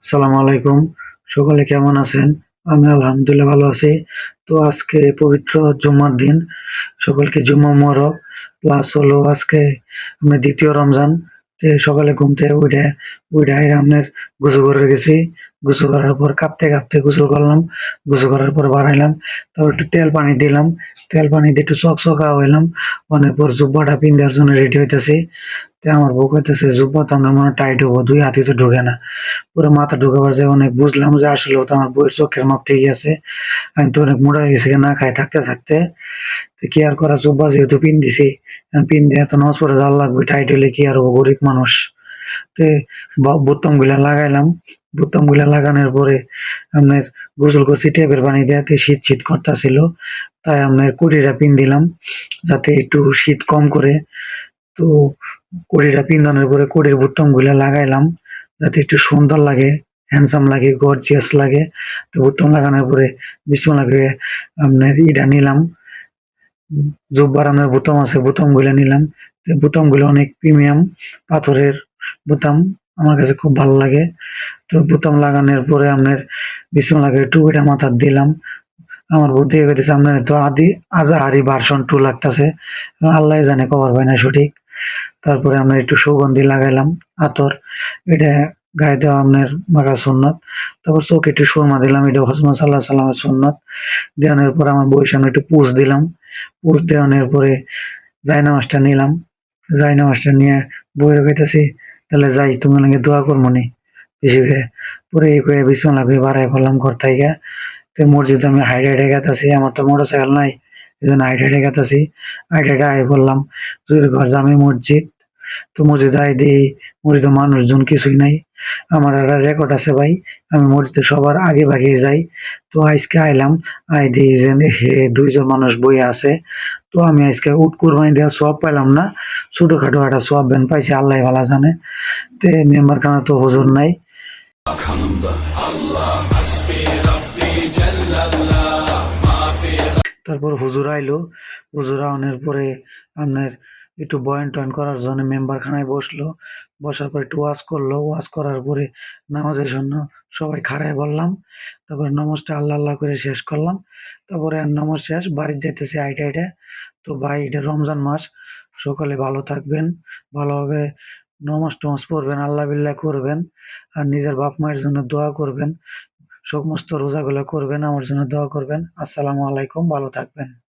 আসসালামু আলাইকুম। সকলে কেমন আছেন? আমি আলহামদুলিল্লাহ ভালো আছি। তো আজকে পবিত্র জুম্মার দিন। সকলকে জুম্মা মোবারক। প্লাস হলো আজকে আমরা ২য় রমজান। সকালে ঘুম থেকে উইঠা আপনার গোসল করে গেছি। গোসল করার পর কাঁপতে গোসল করলাম। গোসল করার পর বাড়াইলাম। তারপর একটু তেল পানি দিলাম। তেল পানি দিয়ে একটু চকচকা হইলাম। অনেক পর জুব্বাটা পিন্ধার জন্য রেডি হইতেছি। আমার বউ কইতেছে, "জুব্বা তো আপনার মনে হয় টাইট হবো। ২ হাতই তো ঢোকে না।" পুরো মাথা ঢোকাবার যায় অনেক বুঝলাম যে আসলেও তো আমার বউয়ের চোখের মাপ ঠিকই আছে। আমি তো অনেক মোটা হয়ে গেছি না খাই থাকতে। তো কি আর করা, জুব্বা যেহেতু পিন দিছি, এখন পিন দিয়ে তো নামাজ পড়ে যাওয়া লাগবে। টাইট হইলে কি আর হবো, গরিব মানুষ। তো বোতাম গুলা লাগাইলাম। বোতাম গুলা লাগানোর পরে আপনার গোসল করছি ট্যাপের পানি দিয়ে। শীত করতেছিল, তাই আপনার কুড়িটা পিন দিলাম যাতে একটু শীত কম করে। তো কড়িটা পিন্দানোর পরে কড়ির বোতাম গুলা লাগাইলাম যাতে একটু সুন্দর লাগে, হ্যান্ডসাম লাগে, গর্জিয়াস লাগে। তো বোতাম লাগানোর পরে বিসমিল্লাহ করে আপনার ইটা নিলাম, জুব্বার আপনার বোতাম আছে, বোতাম গুলা নিলাম। তো বোতাম গুলো অনেক প্রিমিয়াম পাথরের বোতাম, আমার কাছে খুব ভালো লাগে। তো বোতাম লাগানোর পরে আপনার বিসমিল্লাহ করে টুপিটা মাথার দিলাম। আমার বউ দিয়ে কইতেছে, "আপনার তো আজাহারি ভার্সন 2 লাগতাছে।" আল্লাহই জানে কবার পাই না সঠিক। তারপরে আমরা একটু সুগন্ধি লাগাইলাম, আতর। এটা গায়ে দেওয়া আপনার মাখা সুন্নত। তারপর চোখে একটু সুরমা দিলাম, এটা হজরত সাল্লাল্লাহু আলাইহি সাল্লামের সুন্নত। দেওয়ানোর পর আমার বউয়ের সামনে একটু পুছ দিলাম। পুছ দেওয়ানোর পরে জায়নামাজটা নিলাম। জায়নামাজটা নিয়ে বউয়ের কইতেছি, "তাহলে যাই, তুমি লগে দোয়া করমুনি বেশি করে।" পরে এই কইয়া বিসমিল্লাহ কইয়া বাড়ায় পড়লাম ঘর থাইকা। তো মসজিদে আমি হাইটে গেতাছি, আমার তো মোটরসাইকেল নাই, এই জন্য হাইটে গেতাছি। হাইটে আই বললাম জুয়ের ঘর জামে মসজিদ। তো মসজিদে আই দিই মসজিদে মানুষজন কিছুই নাই। আমার একটা রেকর্ড আছে ভাই, আমি মসজিদে সবার আগে ভাগে যাই। তো আজকে আইলাম, আই দিই যে হে ২ জন মানুষ বইয়া আছে। তো আমি আজকে উট কুরবানি দেওয়ার সওয়াব পাইলাম না, ছোটখাটো একটা সওয়াব বেন পাইছি, আল্লাহ ভালো জানে। তে মেম্বার খানা তো হুজুর নাই। তারপর হুজুর আইলো। হুজুর আওনের পরে আপনার একটু বয়ান-টয়ান করার জন্য মেম্বারখানায় বসলো। বসার পর একটু ওয়াজ করলো। ওয়াজ করার পরে নামাজের জন্য সবাই খাড়ায় বললাম। তারপরে নামাজটা আল্লাহ করে শেষ করলাম। তারপরে আর নামাজ শেষ, বাড়ি যাইতেছি হাইটে। তো ভাই, এটা রমজান মাস। সকলে ভালো থাকবেন, ভালোভাবে নমাজ-টমাজ পড়বেন, আল্লাহ-বিল্লাহ করবেন। আর নিজের বাপ-মায়ের জন্য দোয়া করবেন। সমস্ত রোজাগুলা করবেন, আমার জন্য দোয়া করবেন। আসসালামু আলাইকুম, ভালো থাকবেন।